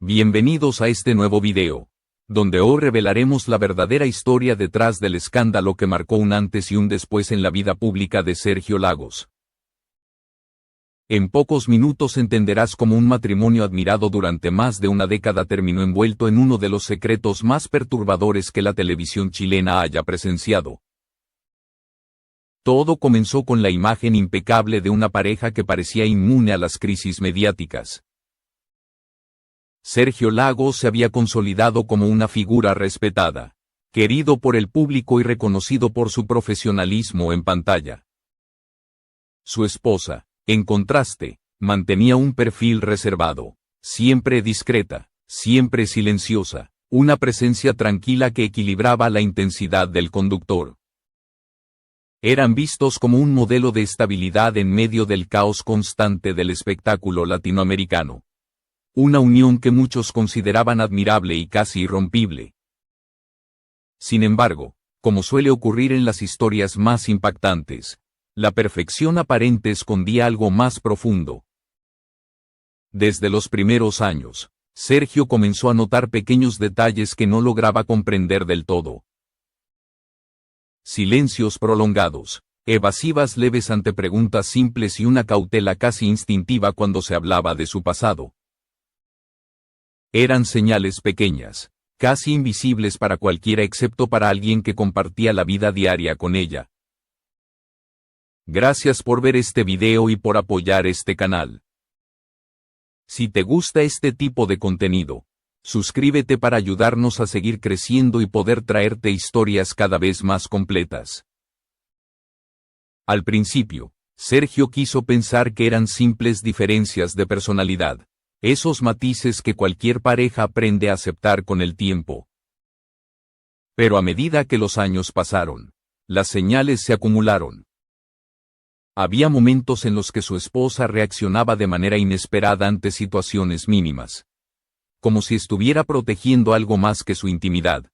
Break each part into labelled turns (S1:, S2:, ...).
S1: Bienvenidos a este nuevo video, donde hoy revelaremos la verdadera historia detrás del escándalo que marcó un antes y un después en la vida pública de Sergio Lagos. En pocos minutos entenderás cómo un matrimonio admirado durante más de una década terminó envuelto en uno de los secretos más perturbadores que la televisión chilena haya presenciado. Todo comenzó con la imagen impecable de una pareja que parecía inmune a las crisis mediáticas. Sergio Lagos se había consolidado como una figura respetada, querido por el público y reconocido por su profesionalismo en pantalla. Su esposa, en contraste, mantenía un perfil reservado, siempre discreta, siempre silenciosa, una presencia tranquila que equilibraba la intensidad del conductor. Eran vistos como un modelo de estabilidad en medio del caos constante del espectáculo latinoamericano. Una unión que muchos consideraban admirable y casi irrompible. Sin embargo, como suele ocurrir en las historias más impactantes, la perfección aparente escondía algo más profundo. Desde los primeros años, Sergio comenzó a notar pequeños detalles que no lograba comprender del todo. Silencios prolongados, evasivas leves ante preguntas simples y una cautela casi instintiva cuando se hablaba de su pasado. Eran señales pequeñas, casi invisibles para cualquiera excepto para alguien que compartía la vida diaria con ella. Gracias por ver este video y por apoyar este canal. Si te gusta este tipo de contenido, suscríbete para ayudarnos a seguir creciendo y poder traerte historias cada vez más completas. Al principio, Sergio quiso pensar que eran simples diferencias de personalidad. Esos matices que cualquier pareja aprende a aceptar con el tiempo. Pero a medida que los años pasaron, las señales se acumularon. Había momentos en los que su esposa reaccionaba de manera inesperada ante situaciones mínimas. Como si estuviera protegiendo algo más que su intimidad.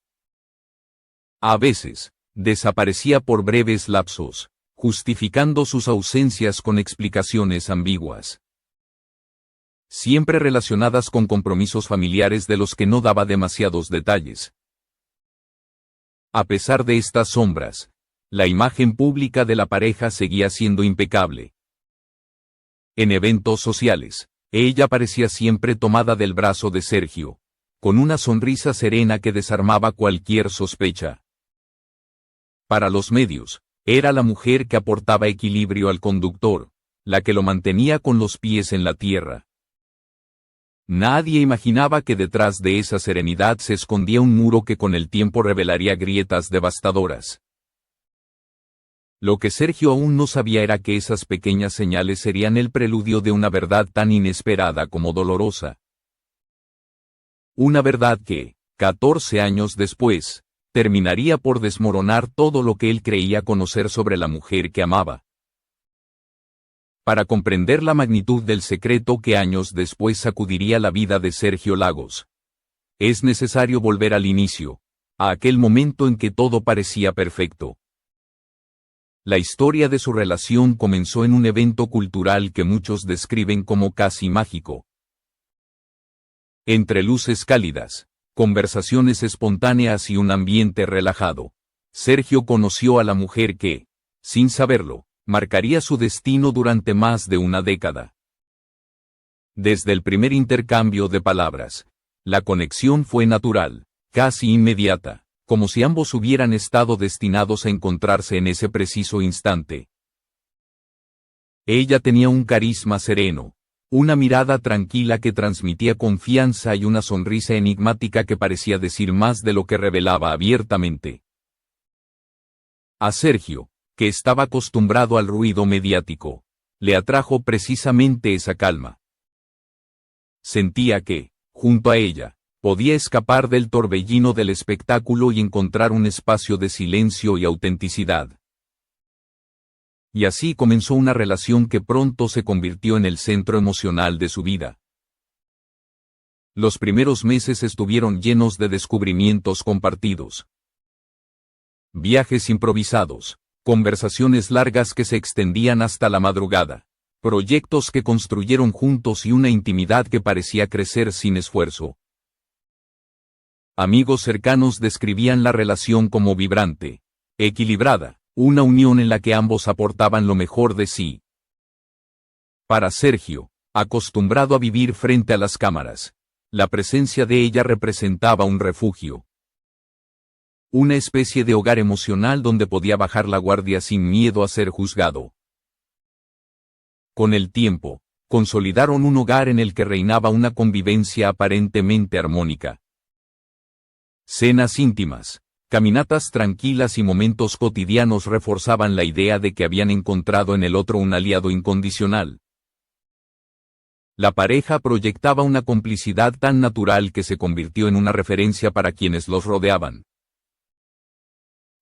S1: A veces, desaparecía por breves lapsos, justificando sus ausencias con explicaciones ambiguas. Siempre relacionadas con compromisos familiares de los que no daba demasiados detalles. A pesar de estas sombras, la imagen pública de la pareja seguía siendo impecable. En eventos sociales, ella parecía siempre tomada del brazo de Sergio, con una sonrisa serena que desarmaba cualquier sospecha. Para los medios, era la mujer que aportaba equilibrio al conductor, la que lo mantenía con los pies en la tierra. Nadie imaginaba que detrás de esa serenidad se escondía un muro que con el tiempo revelaría grietas devastadoras. Lo que Sergio aún no sabía era que esas pequeñas señales serían el preludio de una verdad tan inesperada como dolorosa. Una verdad que, 14 años después, terminaría por desmoronar todo lo que él creía conocer sobre la mujer que amaba. Para comprender la magnitud del secreto que años después sacudiría la vida de Sergio Lagos, es necesario volver al inicio, a aquel momento en que todo parecía perfecto. La historia de su relación comenzó en un evento cultural que muchos describen como casi mágico. Entre luces cálidas, conversaciones espontáneas y un ambiente relajado, Sergio conoció a la mujer que, sin saberlo, marcaría su destino durante más de una década. Desde el primer intercambio de palabras, la conexión fue natural, casi inmediata, como si ambos hubieran estado destinados a encontrarse en ese preciso instante. Ella tenía un carisma sereno, una mirada tranquila que transmitía confianza y una sonrisa enigmática que parecía decir más de lo que revelaba abiertamente. A Sergio, que estaba acostumbrado al ruido mediático, le atrajo precisamente esa calma. Sentía que, junto a ella, podía escapar del torbellino del espectáculo y encontrar un espacio de silencio y autenticidad. Y así comenzó una relación que pronto se convirtió en el centro emocional de su vida. Los primeros meses estuvieron llenos de descubrimientos compartidos. Viajes improvisados. Conversaciones largas que se extendían hasta la madrugada, proyectos que construyeron juntos y una intimidad que parecía crecer sin esfuerzo. Amigos cercanos describían la relación como vibrante, equilibrada, una unión en la que ambos aportaban lo mejor de sí. Para Sergio, acostumbrado a vivir frente a las cámaras, la presencia de ella representaba un refugio. Una especie de hogar emocional donde podía bajar la guardia sin miedo a ser juzgado. Con el tiempo, consolidaron un hogar en el que reinaba una convivencia aparentemente armónica. Cenas íntimas, caminatas tranquilas y momentos cotidianos reforzaban la idea de que habían encontrado en el otro un aliado incondicional. La pareja proyectaba una complicidad tan natural que se convirtió en una referencia para quienes los rodeaban.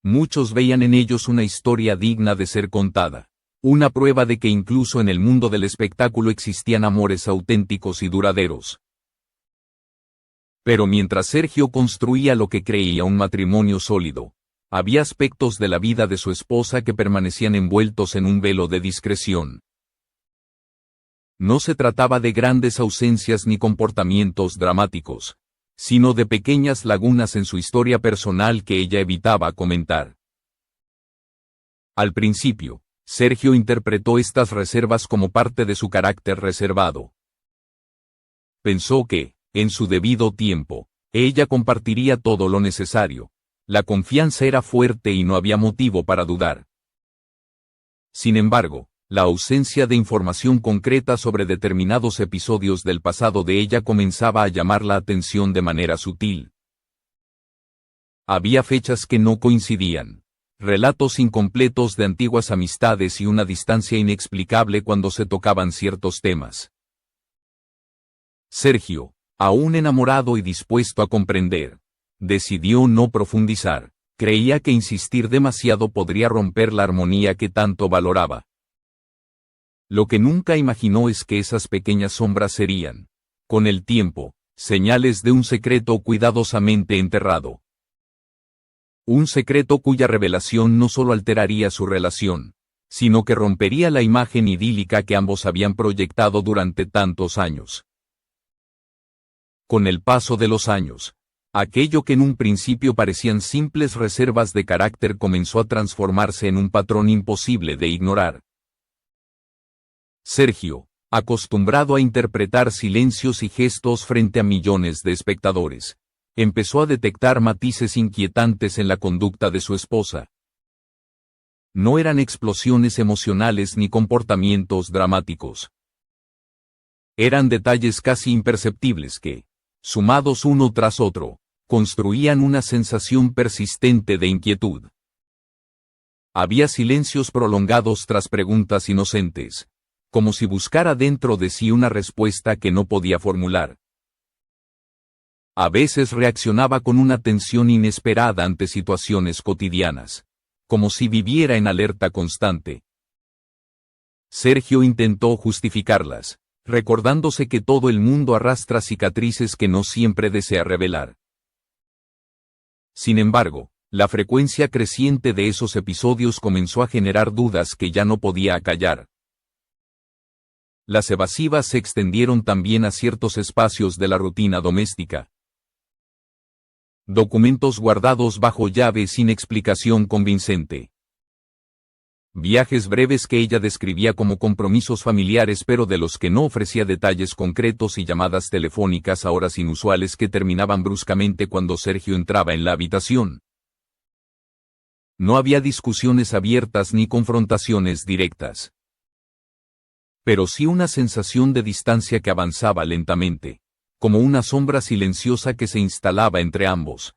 S1: Muchos veían en ellos una historia digna de ser contada, una prueba de que incluso en el mundo del espectáculo existían amores auténticos y duraderos. Pero mientras Sergio construía lo que creía un matrimonio sólido, había aspectos de la vida de su esposa que permanecían envueltos en un velo de discreción. No se trataba de grandes ausencias ni comportamientos dramáticos, sino de pequeñas lagunas en su historia personal que ella evitaba comentar. Al principio, Sergio interpretó estas reservas como parte de su carácter reservado. Pensó que, en su debido tiempo, ella compartiría todo lo necesario. La confianza era fuerte y no había motivo para dudar. Sin embargo, la ausencia de información concreta sobre determinados episodios del pasado de ella comenzaba a llamar la atención de manera sutil. Había fechas que no coincidían, relatos incompletos de antiguas amistades y una distancia inexplicable cuando se tocaban ciertos temas. Sergio, aún enamorado y dispuesto a comprender, decidió no profundizar. Creía que insistir demasiado podría romper la armonía que tanto valoraba. Lo que nunca imaginó es que esas pequeñas sombras serían, con el tiempo, señales de un secreto cuidadosamente enterrado. Un secreto cuya revelación no solo alteraría su relación, sino que rompería la imagen idílica que ambos habían proyectado durante tantos años. Con el paso de los años, aquello que en un principio parecían simples reservas de carácter comenzó a transformarse en un patrón imposible de ignorar. Sergio, acostumbrado a interpretar silencios y gestos frente a millones de espectadores, empezó a detectar matices inquietantes en la conducta de su esposa. No eran explosiones emocionales ni comportamientos dramáticos. Eran detalles casi imperceptibles que, sumados uno tras otro, construían una sensación persistente de inquietud. Había silencios prolongados tras preguntas inocentes, como si buscara dentro de sí una respuesta que no podía formular. A veces reaccionaba con una tensión inesperada ante situaciones cotidianas, como si viviera en alerta constante. Sergio intentó justificarlas, recordándose que todo el mundo arrastra cicatrices que no siempre desea revelar. Sin embargo, la frecuencia creciente de esos episodios comenzó a generar dudas que ya no podía acallar. Las evasivas se extendieron también a ciertos espacios de la rutina doméstica. Documentos guardados bajo llave sin explicación convincente. Viajes breves que ella describía como compromisos familiares pero de los que no ofrecía detalles concretos y llamadas telefónicas a horas inusuales que terminaban bruscamente cuando Sergio entraba en la habitación. No había discusiones abiertas ni confrontaciones directas. Pero sí una sensación de distancia que avanzaba lentamente, como una sombra silenciosa que se instalaba entre ambos.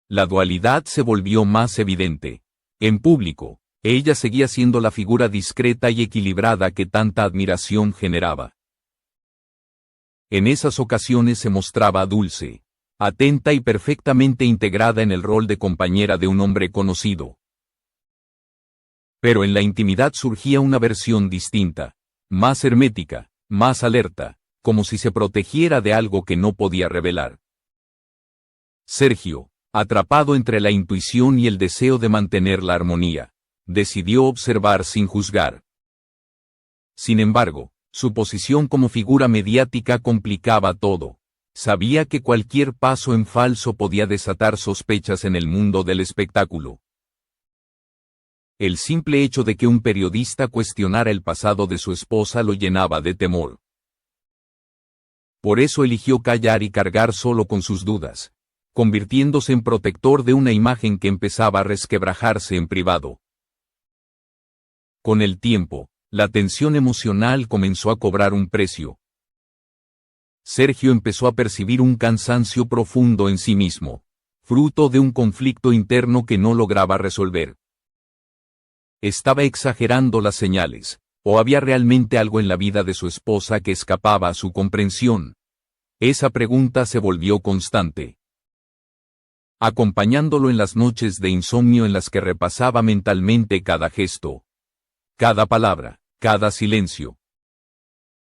S1: La dualidad se volvió más evidente. En público, ella seguía siendo la figura discreta y equilibrada que tanta admiración generaba. En esas ocasiones se mostraba dulce, atenta y perfectamente integrada en el rol de compañera de un hombre conocido. Pero en la intimidad surgía una versión distinta, más hermética, más alerta, como si se protegiera de algo que no podía revelar. Sergio, atrapado entre la intuición y el deseo de mantener la armonía, decidió observar sin juzgar. Sin embargo, su posición como figura mediática complicaba todo. Sabía que cualquier paso en falso podía desatar sospechas en el mundo del espectáculo. El simple hecho de que un periodista cuestionara el pasado de su esposa lo llenaba de temor. Por eso eligió callar y cargar solo con sus dudas, convirtiéndose en protector de una imagen que empezaba a resquebrajarse en privado. Con el tiempo, la tensión emocional comenzó a cobrar un precio. Sergio empezó a percibir un cansancio profundo en sí mismo, fruto de un conflicto interno que no lograba resolver. ¿Estaba exagerando las señales, o había realmente algo en la vida de su esposa que escapaba a su comprensión? Esa pregunta se volvió constante, acompañándolo en las noches de insomnio en las que repasaba mentalmente cada gesto, cada palabra, cada silencio.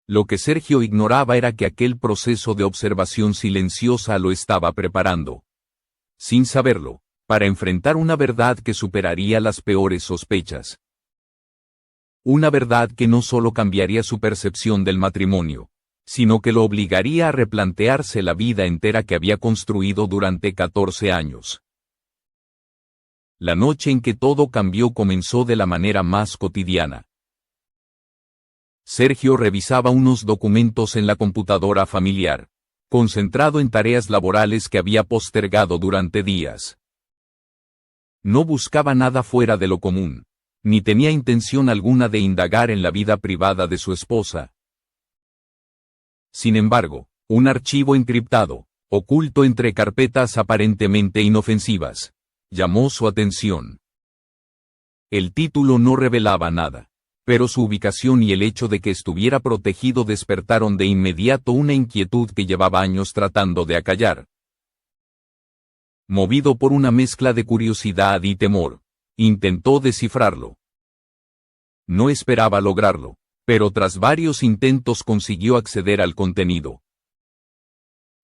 S1: Lo que Sergio ignoraba era que aquel proceso de observación silenciosa lo estaba preparando, sin saberlo, para enfrentar una verdad que superaría las peores sospechas. Una verdad que no solo cambiaría su percepción del matrimonio, sino que lo obligaría a replantearse la vida entera que había construido durante 14 años. La noche en que todo cambió comenzó de la manera más cotidiana. Sergio revisaba unos documentos en la computadora familiar, concentrado en tareas laborales que había postergado durante días. No buscaba nada fuera de lo común, ni tenía intención alguna de indagar en la vida privada de su esposa. Sin embargo, un archivo encriptado, oculto entre carpetas aparentemente inofensivas, llamó su atención. El título no revelaba nada, pero su ubicación y el hecho de que estuviera protegido despertaron de inmediato una inquietud que llevaba años tratando de acallar. Movido por una mezcla de curiosidad y temor, intentó descifrarlo. No esperaba lograrlo, pero tras varios intentos consiguió acceder al contenido.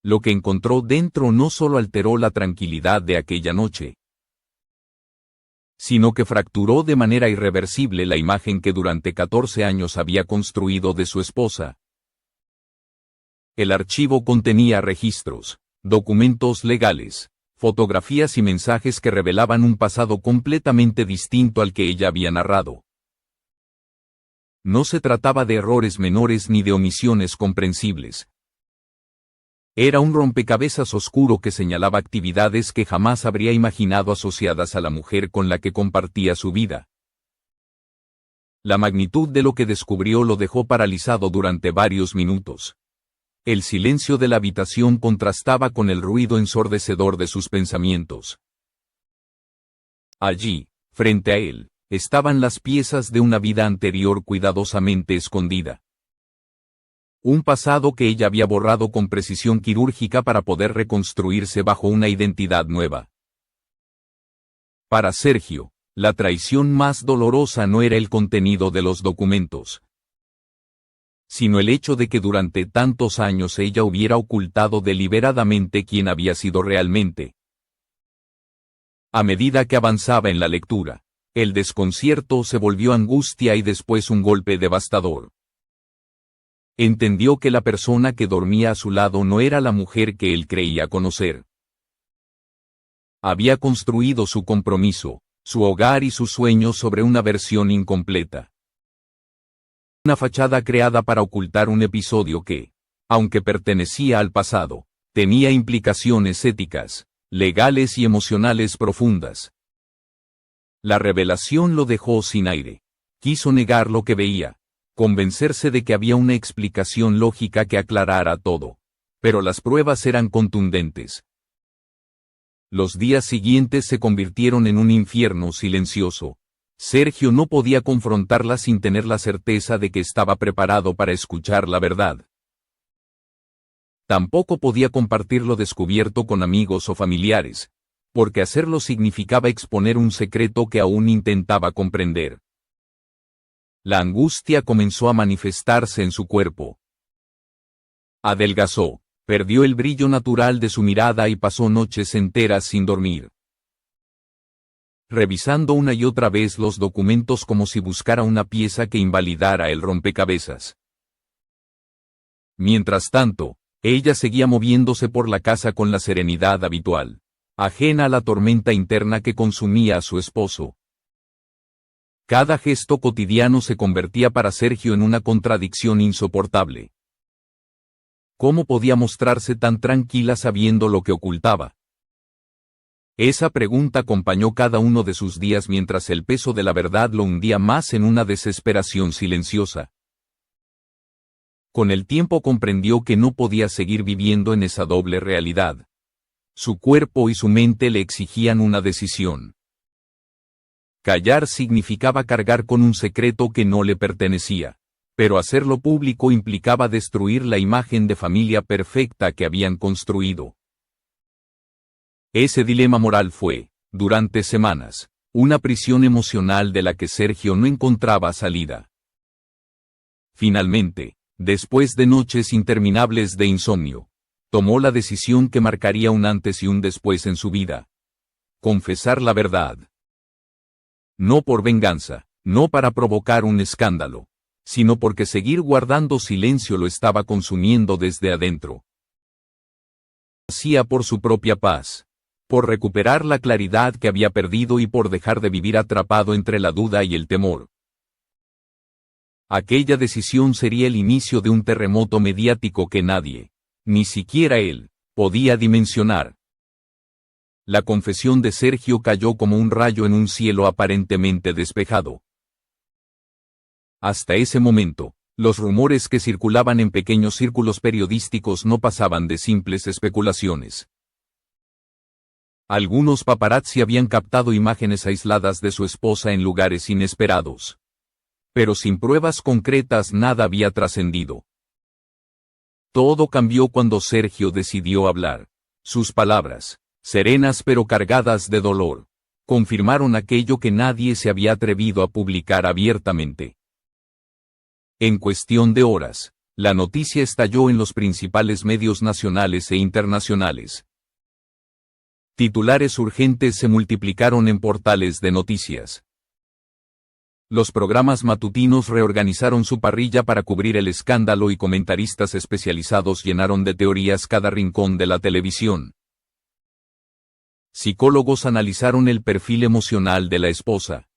S1: Lo que encontró dentro no solo alteró la tranquilidad de aquella noche, sino que fracturó de manera irreversible la imagen que durante 14 años había construido de su esposa. El archivo contenía registros, documentos legales, fotografías y mensajes que revelaban un pasado completamente distinto al que ella había narrado. No se trataba de errores menores ni de omisiones comprensibles. Era un rompecabezas oscuro que señalaba actividades que jamás habría imaginado asociadas a la mujer con la que compartía su vida. La magnitud de lo que descubrió lo dejó paralizado durante varios minutos. El silencio de la habitación contrastaba con el ruido ensordecedor de sus pensamientos. Allí, frente a él, estaban las piezas de una vida anterior cuidadosamente escondida. Un pasado que ella había borrado con precisión quirúrgica para poder reconstruirse bajo una identidad nueva. Para Sergio, la traición más dolorosa no era el contenido de los documentos, sino el hecho de que durante tantos años ella hubiera ocultado deliberadamente quién había sido realmente. A medida que avanzaba en la lectura, el desconcierto se volvió angustia y después un golpe devastador. Entendió que la persona que dormía a su lado no era la mujer que él creía conocer. Había construido su compromiso, su hogar y sus sueños sobre una versión incompleta. Una fachada creada para ocultar un episodio que, aunque pertenecía al pasado, tenía implicaciones éticas, legales y emocionales profundas. La revelación lo dejó sin aire. Quiso negar lo que veía, convencerse de que había una explicación lógica que aclarara todo, pero las pruebas eran contundentes. Los días siguientes se convirtieron en un infierno silencioso. Sergio no podía confrontarla sin tener la certeza de que estaba preparado para escuchar la verdad. Tampoco podía compartir lo descubierto con amigos o familiares, porque hacerlo significaba exponer un secreto que aún intentaba comprender. La angustia comenzó a manifestarse en su cuerpo. Adelgazó, perdió el brillo natural de su mirada y pasó noches enteras sin dormir, revisando una y otra vez los documentos como si buscara una pieza que invalidara el rompecabezas. Mientras tanto, Ella seguía moviéndose por la casa con la serenidad habitual, ajena a la tormenta interna que consumía a su esposo. Cada gesto cotidiano se convertía para Sergio en una contradicción insoportable. ¿Cómo podía mostrarse tan tranquila sabiendo lo que ocultaba? Esa pregunta acompañó cada uno de sus días mientras el peso de la verdad lo hundía más en una desesperación silenciosa. Con el tiempo comprendió que no podía seguir viviendo en esa doble realidad. Su cuerpo y su mente le exigían una decisión. Callar significaba cargar con un secreto que no le pertenecía, pero hacerlo público implicaba destruir la imagen de familia perfecta que habían construido. Ese dilema moral fue, durante semanas, una prisión emocional de la que Sergio no encontraba salida. Finalmente, después de noches interminables de insomnio, tomó la decisión que marcaría un antes y un después en su vida. Confesar la verdad. No por venganza, no para provocar un escándalo, sino porque seguir guardando silencio lo estaba consumiendo desde adentro. Hacía por su propia paz, por recuperar la claridad que había perdido y por dejar de vivir atrapado entre la duda y el temor. Aquella decisión sería el inicio de un terremoto mediático que nadie, ni siquiera él, podía dimensionar. La confesión de Sergio cayó como un rayo en un cielo aparentemente despejado. Hasta ese momento, los rumores que circulaban en pequeños círculos periodísticos no pasaban de simples especulaciones. Algunos paparazzi habían captado imágenes aisladas de su esposa en lugares inesperados. Pero sin pruebas concretas nada había trascendido. Todo cambió cuando Sergio decidió hablar. Sus palabras, serenas pero cargadas de dolor, confirmaron aquello que nadie se había atrevido a publicar abiertamente. En cuestión de horas, la noticia estalló en los principales medios nacionales e internacionales. Titulares urgentes se multiplicaron en portales de noticias. Los programas matutinos reorganizaron su parrilla para cubrir el escándalo y comentaristas especializados llenaron de teorías cada rincón de la televisión. Psicólogos analizaron el perfil emocional de la esposa.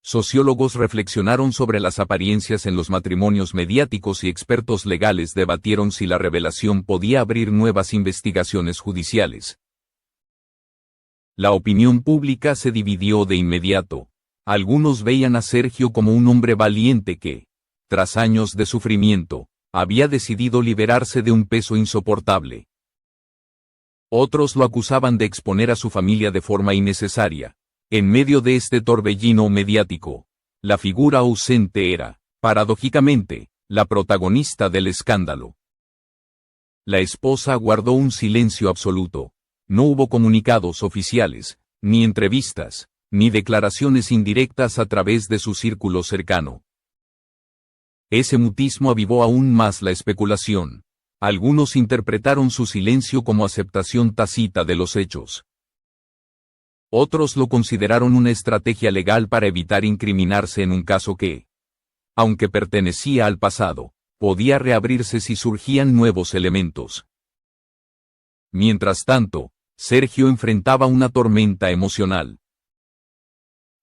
S1: Sociólogos reflexionaron sobre las apariencias en los matrimonios mediáticos y expertos legales debatieron si la revelación podía abrir nuevas investigaciones judiciales. La opinión pública se dividió de inmediato. Algunos veían a Sergio como un hombre valiente que, tras años de sufrimiento, había decidido liberarse de un peso insoportable. Otros lo acusaban de exponer a su familia de forma innecesaria. En medio de este torbellino mediático, la figura ausente era, paradójicamente, la protagonista del escándalo. La esposa guardó un silencio absoluto. No hubo comunicados oficiales, ni entrevistas, ni declaraciones indirectas a través de su círculo cercano. Ese mutismo avivó aún más la especulación. Algunos interpretaron su silencio como aceptación tácita de los hechos. Otros lo consideraron una estrategia legal para evitar incriminarse en un caso que, aunque pertenecía al pasado, podía reabrirse si surgían nuevos elementos. Mientras tanto, Sergio enfrentaba una tormenta emocional.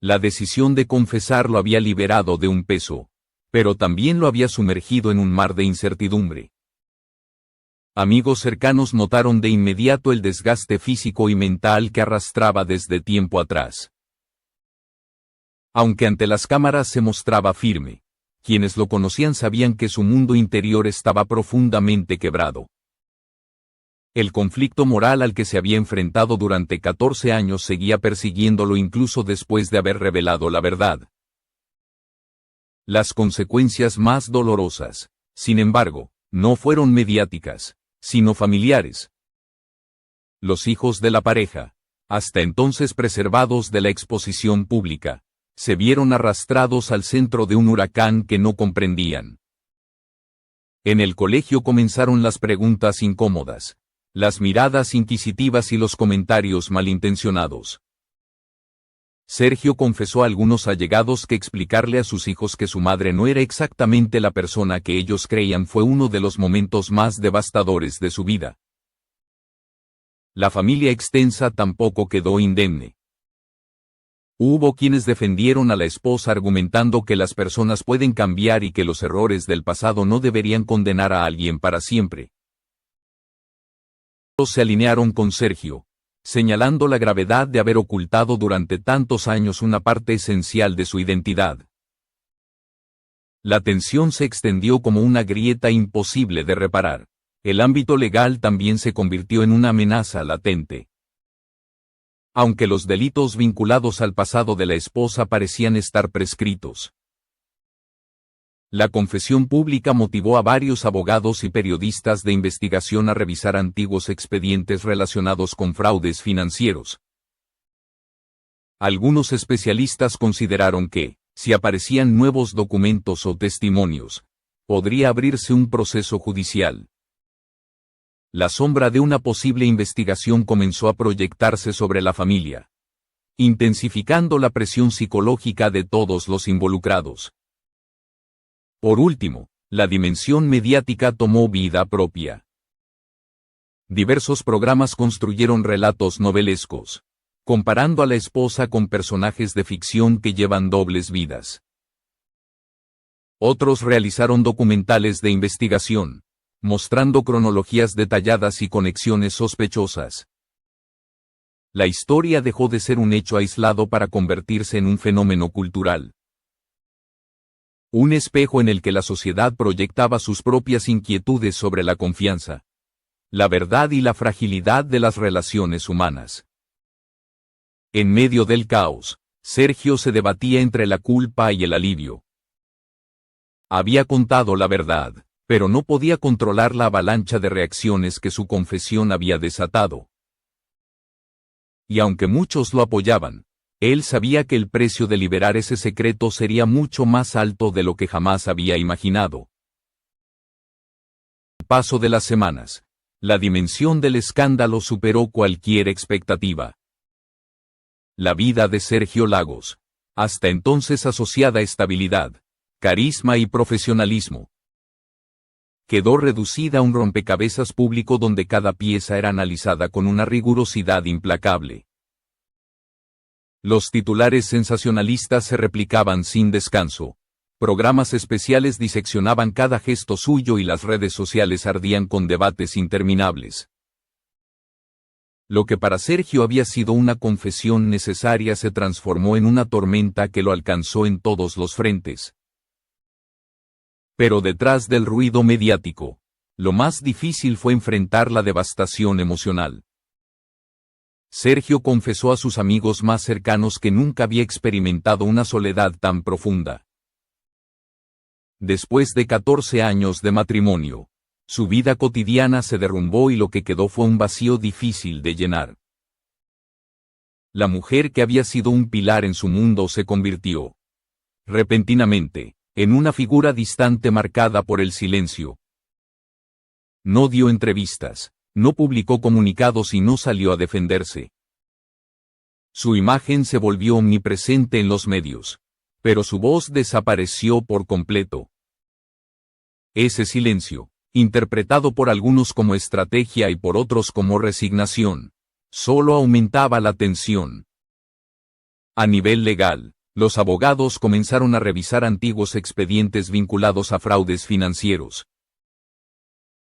S1: La decisión de confesar lo había liberado de un peso, pero también lo había sumergido en un mar de incertidumbre. Amigos cercanos notaron de inmediato el desgaste físico y mental que arrastraba desde tiempo atrás. Aunque ante las cámaras se mostraba firme, quienes lo conocían sabían que su mundo interior estaba profundamente quebrado. El conflicto moral al que se había enfrentado durante 14 años seguía persiguiéndolo incluso después de haber revelado la verdad. Las consecuencias más dolorosas, sin embargo, no fueron mediáticas, sino familiares. Los hijos de la pareja, hasta entonces preservados de la exposición pública, se vieron arrastrados al centro de un huracán que no comprendían. En el colegio comenzaron las preguntas incómodas, las miradas inquisitivas y los comentarios malintencionados. Sergio confesó a algunos allegados que explicarle a sus hijos que su madre no era exactamente la persona que ellos creían fue uno de los momentos más devastadores de su vida. La familia extensa tampoco quedó indemne. Hubo quienes defendieron a la esposa argumentando que las personas pueden cambiar y que los errores del pasado no deberían condenar a alguien para siempre. Todos se alinearon con Sergio, señalando la gravedad de haber ocultado durante tantos años una parte esencial de su identidad. La tensión se extendió como una grieta imposible de reparar. El ámbito legal también se convirtió en una amenaza latente. Aunque los delitos vinculados al pasado de la esposa parecían estar prescritos. La confesión pública motivó a varios abogados y periodistas de investigación a revisar antiguos expedientes relacionados con fraudes financieros. Algunos especialistas consideraron que, si aparecían nuevos documentos o testimonios, podría abrirse un proceso judicial. La sombra de una posible investigación comenzó a proyectarse sobre la familia, intensificando la presión psicológica de todos los involucrados. Por último, la dimensión mediática tomó vida propia. Diversos programas construyeron relatos novelescos, comparando a la esposa con personajes de ficción que llevan dobles vidas. Otros realizaron documentales de investigación, mostrando cronologías detalladas y conexiones sospechosas. La historia dejó de ser un hecho aislado para convertirse en un fenómeno cultural. Un espejo en el que la sociedad proyectaba sus propias inquietudes sobre la confianza, la verdad y la fragilidad de las relaciones humanas. En medio del caos, Sergio se debatía entre la culpa y el alivio. Había contado la verdad, pero no podía controlar la avalancha de reacciones que su confesión había desatado. Y aunque muchos lo apoyaban, él sabía que el precio de liberar ese secreto sería mucho más alto de lo que jamás había imaginado. Al paso de las semanas, la dimensión del escándalo superó cualquier expectativa. La vida de Sergio Lagos, hasta entonces asociada a estabilidad, carisma y profesionalismo, quedó reducida a un rompecabezas público donde cada pieza era analizada con una rigurosidad implacable. Los titulares sensacionalistas se replicaban sin descanso, programas especiales diseccionaban cada gesto suyo y las redes sociales ardían con debates interminables. Lo que para Sergio había sido una confesión necesaria se transformó en una tormenta que lo alcanzó en todos los frentes. Pero detrás del ruido mediático, lo más difícil fue enfrentar la devastación emocional. Sergio confesó a sus amigos más cercanos que nunca había experimentado una soledad tan profunda. Después de 14 años de matrimonio, su vida cotidiana se derrumbó y lo que quedó fue un vacío difícil de llenar. La mujer que había sido un pilar en su mundo se convirtió, repentinamente, en una figura distante marcada por el silencio. No dio entrevistas, no publicó comunicados y no salió a defenderse. Su imagen se volvió omnipresente en los medios, pero su voz desapareció por completo. Ese silencio, interpretado por algunos como estrategia y por otros como resignación, solo aumentaba la tensión. A nivel legal, los abogados comenzaron a revisar antiguos expedientes vinculados a fraudes financieros.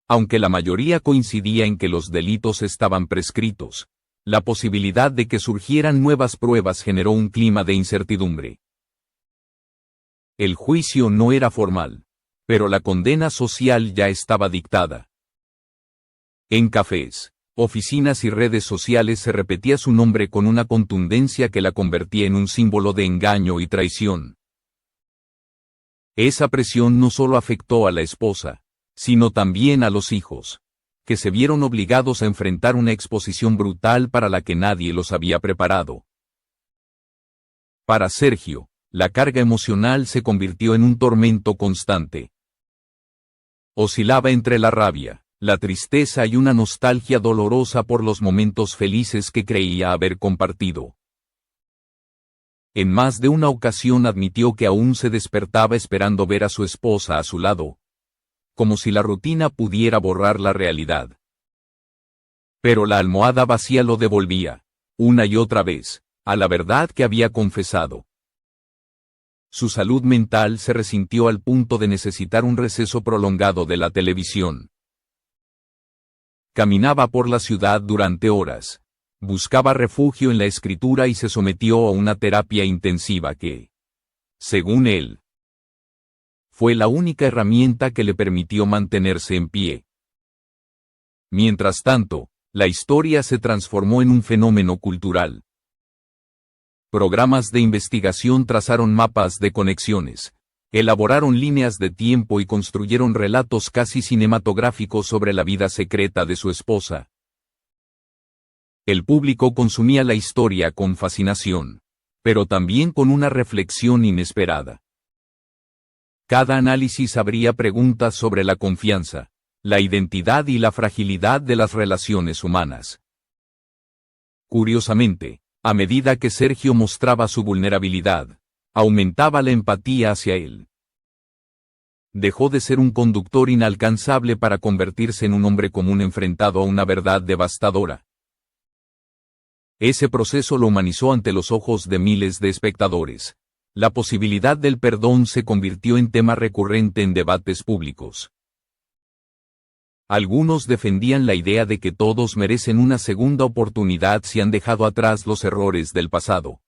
S1: Aunque la mayoría coincidía en que los delitos estaban prescritos, la posibilidad de que surgieran nuevas pruebas generó un clima de incertidumbre. El juicio no era formal, pero la condena social ya estaba dictada. En cafés, oficinas y redes sociales se repetía su nombre con una contundencia que la convertía en un símbolo de engaño y traición. Esa presión no solo afectó a la esposa, sino también a los hijos, que se vieron obligados a enfrentar una exposición brutal para la que nadie los había preparado. Para Sergio, la carga emocional se convirtió en un tormento constante. Oscilaba entre la rabia, la tristeza y una nostalgia dolorosa por los momentos felices que creía haber compartido. En más de una ocasión admitió que aún se despertaba esperando ver a su esposa a su lado, como si la rutina pudiera borrar la realidad. Pero la almohada vacía lo devolvía, una y otra vez, a la verdad que había confesado. Su salud mental se resintió al punto de necesitar un receso prolongado de la televisión. Caminaba por la ciudad durante horas. Buscaba refugio en la escritura y se sometió a una terapia intensiva que, según él, fue la única herramienta que le permitió mantenerse en pie. Mientras tanto, la historia se transformó en un fenómeno cultural. Programas de investigación trazaron mapas de conexiones, elaboraron líneas de tiempo y construyeron relatos casi cinematográficos sobre la vida secreta de su esposa. El público consumía la historia con fascinación, pero también con una reflexión inesperada. Cada análisis abría preguntas sobre la confianza, la identidad y la fragilidad de las relaciones humanas. Curiosamente, a medida que Sergio mostraba su vulnerabilidad, aumentaba la empatía hacia él. Dejó de ser un conductor inalcanzable para convertirse en un hombre común enfrentado a una verdad devastadora. Ese proceso lo humanizó ante los ojos de miles de espectadores. La posibilidad del perdón se convirtió en tema recurrente en debates públicos. Algunos defendían la idea de que todos merecen una segunda oportunidad si han dejado atrás los errores del pasado.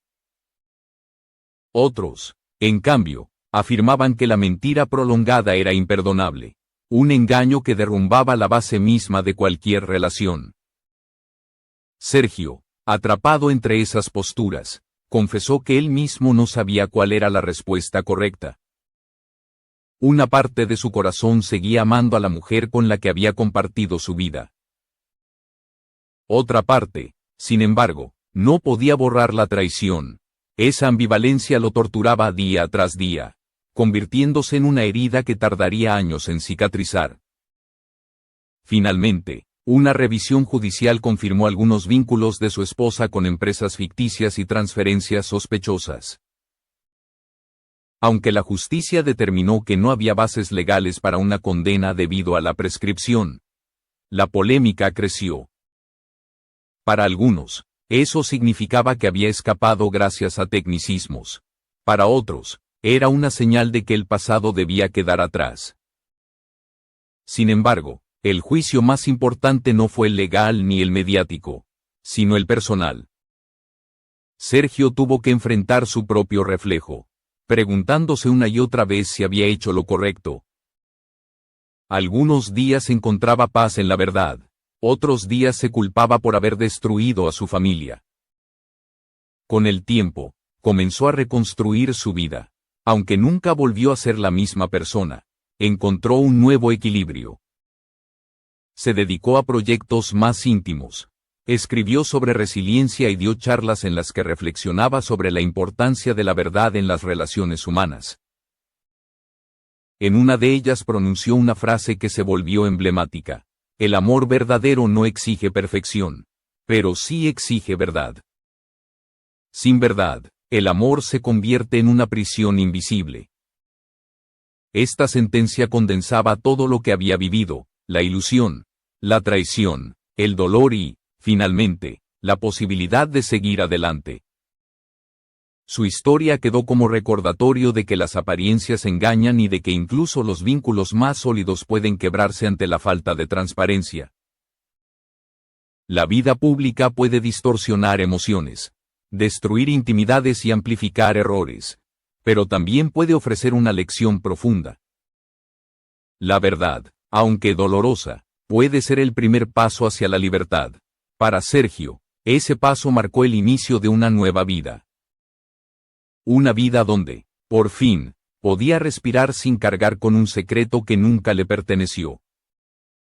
S1: Otros, en cambio, afirmaban que la mentira prolongada era imperdonable, un engaño que derrumbaba la base misma de cualquier relación. Sergio, atrapado entre esas posturas, confesó que él mismo no sabía cuál era la respuesta correcta. Una parte de su corazón seguía amando a la mujer con la que había compartido su vida. Otra parte, sin embargo, no podía borrar la traición. Esa ambivalencia lo torturaba día tras día, convirtiéndose en una herida que tardaría años en cicatrizar. Finalmente, una revisión judicial confirmó algunos vínculos de su esposa con empresas ficticias y transferencias sospechosas. Aunque la justicia determinó que no había bases legales para una condena debido a la prescripción, la polémica creció. Para algunos, eso significaba que había escapado gracias a tecnicismos. Para otros, era una señal de que el pasado debía quedar atrás. Sin embargo, el juicio más importante no fue el legal ni el mediático, sino el personal. Sergio tuvo que enfrentar su propio reflejo, preguntándose una y otra vez si había hecho lo correcto. Algunos días encontraba paz en la verdad, otros días se culpaba por haber destruido a su familia. Con el tiempo, comenzó a reconstruir su vida. Aunque nunca volvió a ser la misma persona, encontró un nuevo equilibrio. Se dedicó a proyectos más íntimos. Escribió sobre resiliencia y dio charlas en las que reflexionaba sobre la importancia de la verdad en las relaciones humanas. En una de ellas pronunció una frase que se volvió emblemática: el amor verdadero no exige perfección, pero sí exige verdad. Sin verdad, el amor se convierte en una prisión invisible. Esta sentencia condensaba todo lo que había vivido: la ilusión, la traición, el dolor y, finalmente, la posibilidad de seguir adelante. Su historia quedó como recordatorio de que las apariencias engañan y de que incluso los vínculos más sólidos pueden quebrarse ante la falta de transparencia. La vida pública puede distorsionar emociones, destruir intimidades y amplificar errores, pero también puede ofrecer una lección profunda. La verdad, aunque dolorosa, puede ser el primer paso hacia la libertad. Para Sergio, ese paso marcó el inicio de una nueva vida. Una vida donde, por fin, podía respirar sin cargar con un secreto que nunca le perteneció.